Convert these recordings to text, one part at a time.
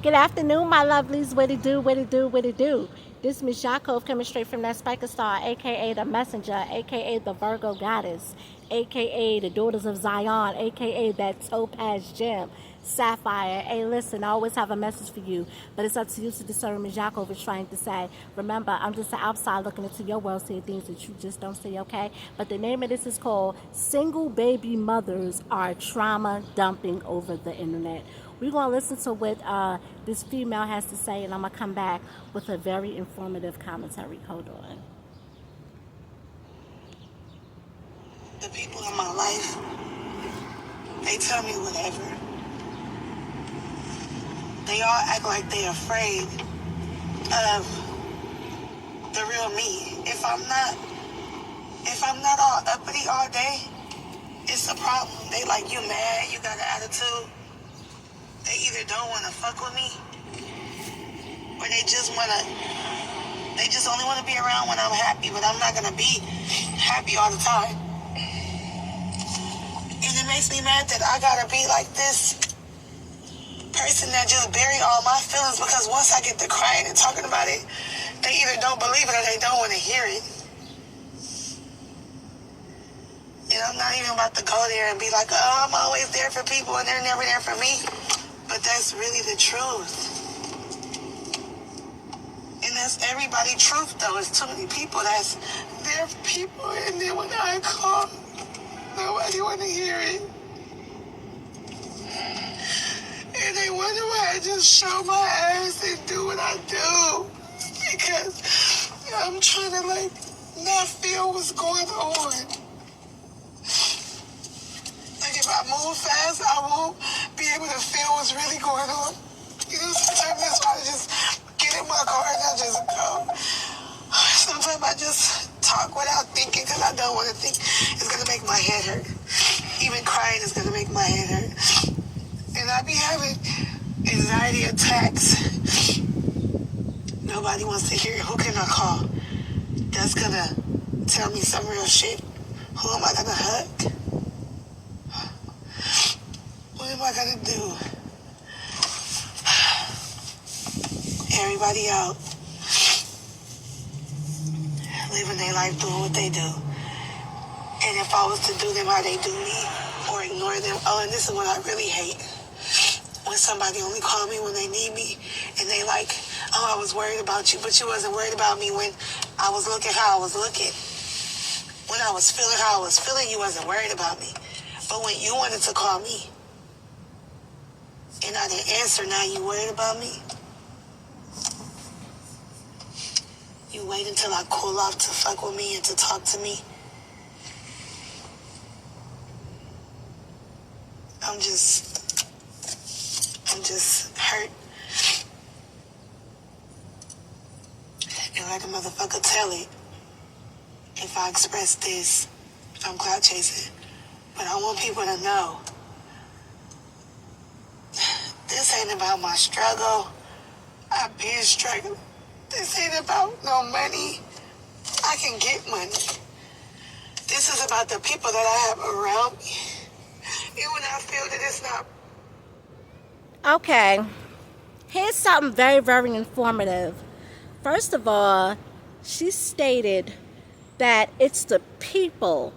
Good afternoon, my lovelies. What it do, what it do, what it do. This is Miss Yakov coming straight from that Spiker Star, aka the Messenger, aka the Virgo Goddess, aka the Daughters of Zion, aka that Topaz Gem, Sapphire. Hey, listen, I always have a message for you, but it's up to you to discern. Miss Yakov is trying to say. Remember, I'm just an outside looking into your world, seeing things that you just don't see, okay? But the name of this is called Single Baby Mothers Are Trauma Dumping Over the Internet. We're going to listen to what this female has to say, and I'm going to come back with a very informative commentary. Hold on. The people in my life, they tell me whatever. They all act like they're afraid of the real me. If I'm not all uppity all day, it's a problem. They like, you mad, you got an attitude. They either don't want to fuck with me, or they just only want to be around when I'm happy, but I'm not going to be happy all the time. And it makes me mad that I got to be like this person that just bury all my feelings, because once I get to crying and talking about it, they either don't believe it or they don't want to hear it. And I'm not even about to go there and be like, oh, I'm always there for people and they're never there for me. But that's really the truth. And that's everybody's truth, though. It's too many people that's there for people, and then when I call, nobody want to hear it. And they wonder why I just show my ass and do what I do. Because I'm trying to, not feel what's going on. If I move fast, I won't be able to feel what's really going on. You know, sometimes that's why I just get in my car and I just go. Sometimes I just talk without thinking because I don't want to think. It's going to make my head hurt. Even crying is going to make my head hurt. And I be having anxiety attacks. Nobody wants to hear it. Who can I call? That's going to tell me some real shit. Who am I going to hug? What am I gonna do? Everybody out, living their life, doing what they do. And if I was to do them how they do me, or ignore them, and this is what I really hate. When somebody only call me when they need me, and they like, oh, I was worried about you, but you wasn't worried about me when I was looking how I was looking. When I was feeling how I was feeling, you wasn't worried about me. But when you wanted to call me, and I didn't answer, now you worried about me? You wait until I cool off to fuck with me and to talk to me? I'm just hurt. And like a motherfucker tell it, if I express this, if I'm clout chasing. But I want people to know, this ain't about my struggle. I've been struggling. This ain't about no money. I can get money. This is about the people that I have around me. And when I feel that it's not. Okay, here's something very, very informative. First of all, she stated that it's the people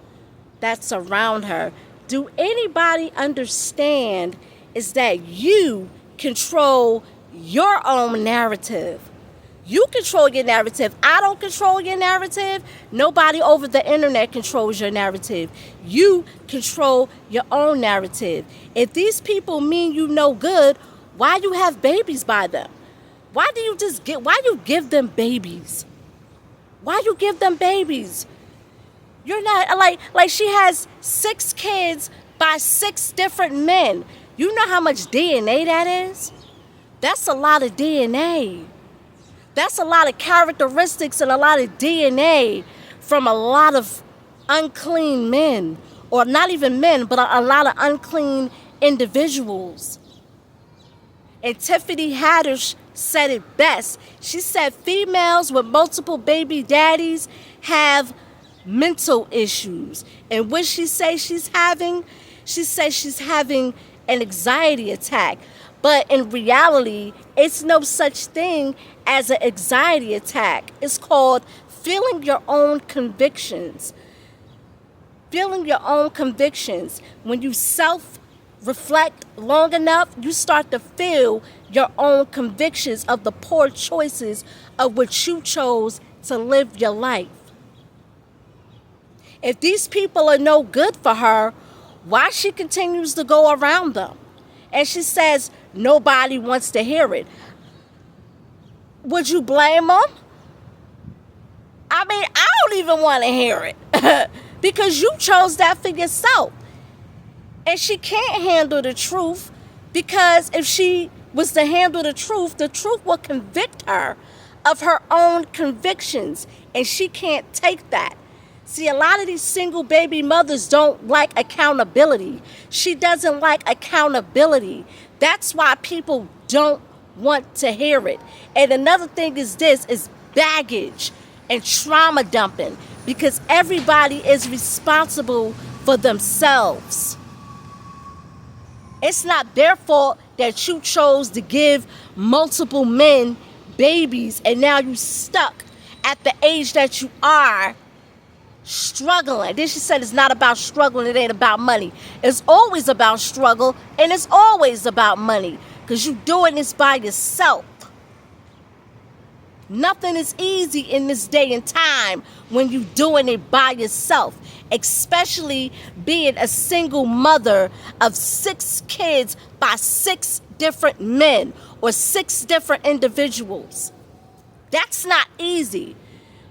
that's around her. Do anybody understand is that you control your own narrative? You control your narrative. I don't control your narrative. Nobody over the internet controls your narrative. You control your own narrative. If these people mean you no good, why you have babies by them? Why you give them babies? Why you give them babies? You're not like she has 6 kids by 6 different men. You know how much DNA that is? That's a lot of DNA. That's a lot of characteristics and a lot of DNA from a lot of unclean men. Or not even men, but a lot of unclean individuals. And Tiffany Haddish said it best. She said females with multiple baby daddies have mental issues. And what she says she's having? She says she's having an anxiety attack. But in reality, it's no such thing as an anxiety attack. It's called feeling your own convictions. Feeling your own convictions. When you self-reflect long enough, you start to feel your own convictions of the poor choices of which you chose to live your life. If these people are no good for her, why she continues to go around them? And she says nobody wants to hear it. Would you blame them? I mean, I don't even want to hear it because you chose that for yourself. And she can't handle the truth, because if she was to handle the truth will convict her of her own convictions, and she can't take that. See, a lot of these single baby mothers don't like accountability. She doesn't like accountability. That's why people don't want to hear it. And another thing is baggage and trauma dumping, because everybody is responsible for themselves. It's not their fault that you chose to give multiple men babies and now you stuck at the age that you are, struggling. Then she said it's not about struggling, it ain't about money. It's always about struggle, and it's always about money, because you're doing this by yourself. Nothing is easy in this day and time when you're doing it by yourself, especially being a single mother of 6 kids by 6 different men or 6 different individuals. That's not easy,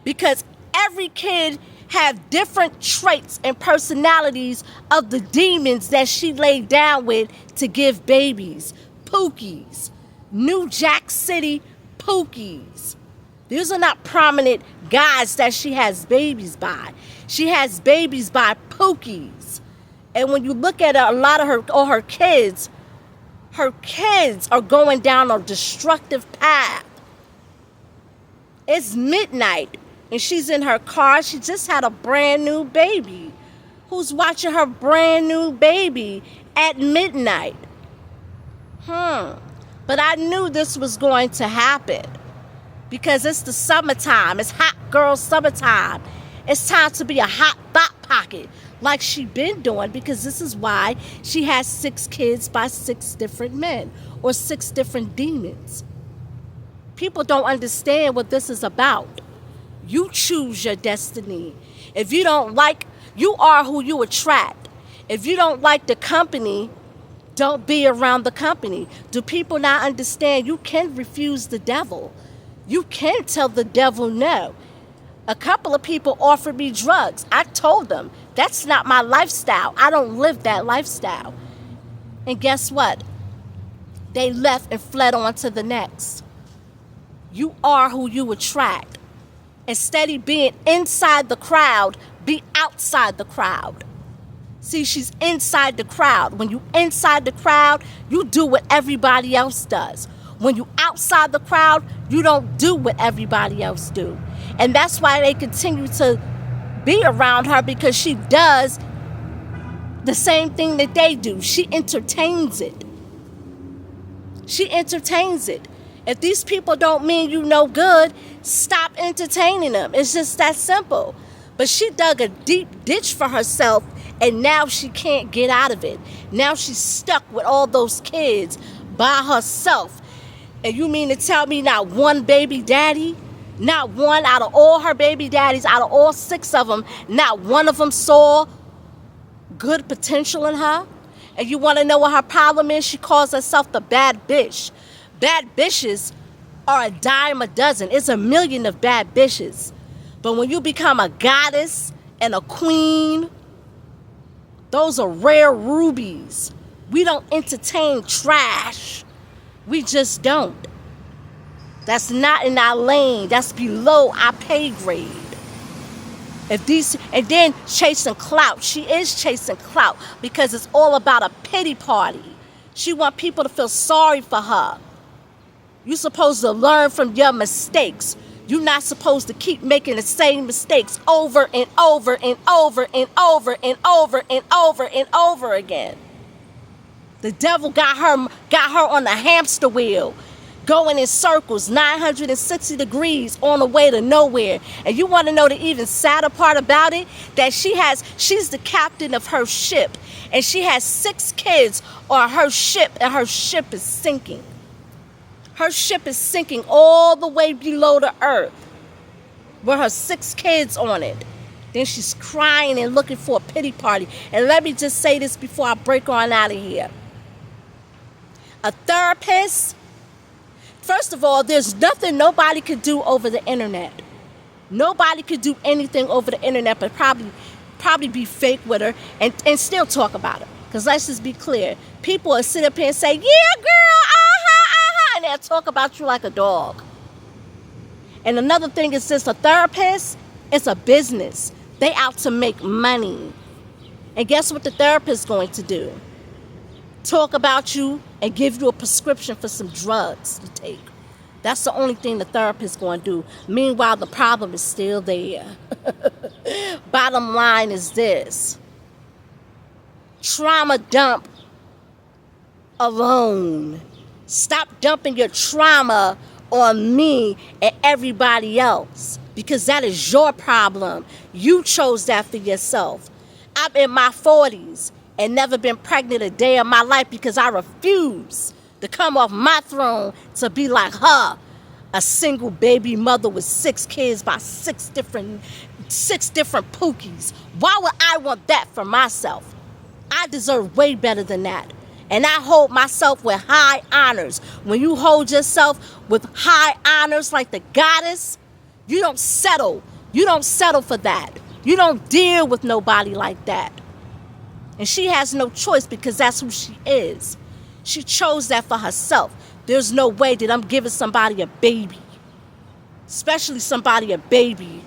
because every kid have different traits and personalities of the demons that she laid down with to give babies. Pookies. New Jack City Pookies. These are not prominent guys that she has babies by. She has babies by Pookies. And when you look at a lot of her kids are going down a destructive path. It's midnight and she's in her car. She just had a brand new baby. Who's watching her brand new baby at midnight? But I knew this was going to happen, because it's the summertime. It's hot girl summertime. It's time to be a hot thought pocket like she been doing, because this is why she has 6 kids by 6 different men or 6 different demons. People don't understand what this is about. You choose your destiny. If you don't like, you are who you attract. If you don't like the company, don't be around the company. Do people not understand you can refuse the devil? You can tell the devil no. A couple of people offered me drugs. I told them, that's not my lifestyle. I don't live that lifestyle. And guess what? They left and fled on to the next. You are who you attract. Instead of being inside the crowd, be outside the crowd. See, she's inside the crowd. When you inside the crowd, you do what everybody else does. When you outside the crowd, you don't do what everybody else do. And that's why they continue to be around her, because she does the same thing that they do. She entertains it. She entertains it. If these people don't mean you no good, stop entertaining them. It's just that simple. But she dug a deep ditch for herself, and now she can't get out of it. Now she's stuck with all those kids by herself. And you mean to tell me not one baby daddy? Not one out of all her baby daddies, out of all 6 of them, not one of them saw good potential in her? And you want to know what her problem is? She calls herself the bad bitch. Bad bitches are a dime a dozen. It's a million of bad bitches. But when you become a goddess and a queen, those are rare rubies. We don't entertain trash. We just don't. That's not in our lane. That's below our pay grade. And then chasing clout. She is chasing clout because it's all about a pity party. She wants people to feel sorry for her. You're supposed to learn from your mistakes. You're not supposed to keep making the same mistakes over and over and over and over and over and over and over again. The devil got her on the hamster wheel, going in circles, 960 degrees on the way to nowhere. And you want to know the even sadder part about it? That she's the captain of her ship, and she has 6 kids on her ship, and her ship is sinking. Her ship is sinking all the way below the earth with her 6 kids on it. Then she's crying and looking for a pity party. And let me just say this before I break on out of here. A therapist, first of all, there's nothing nobody could do over the internet. Nobody could do anything over the internet but probably be fake with her and still talk about her. Because let's just be clear. People will sit up here and say, yeah, girl, and they'll talk about you like a dog. And another thing is this, a therapist, it's a business. They out to make money. And guess what the therapist is going to do? Talk about you and give you a prescription for some drugs to take. That's the only thing the therapist is going to do. Meanwhile, the problem is still there. Bottom line is this. Trauma dump alone. Stop dumping your trauma on me and everybody else, because that is your problem. You chose that for yourself. I'm in my 40s and never been pregnant a day of my life because I refuse to come off my throne to be like her, a single baby mother with 6 kids by 6 different pookies. Why would I want that for myself? I deserve way better than that. And I hold myself with high honors. When you hold yourself with high honors like the goddess, you don't settle. You don't settle for that. You don't deal with nobody like that. And she has no choice because that's who she is. She chose that for herself. There's no way that I'm giving somebody a baby, especially somebody a baby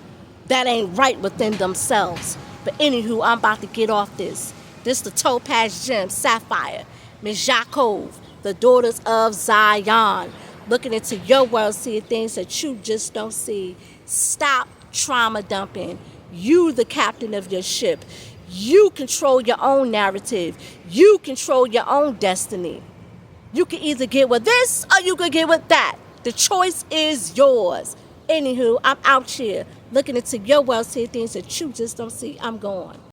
that ain't right within themselves. But anywho, I'm about to get off this. This the Topaz Gem Sapphire, Miss Yaakov, the daughters of Zion, looking into your world, seeing things that you just don't see. Stop trauma dumping. You the captain of your ship. You control your own narrative. You control your own destiny. You can either get with this or you can get with that. The choice is yours. Anywho, I'm out here looking into your world, seeing things that you just don't see. I'm gone.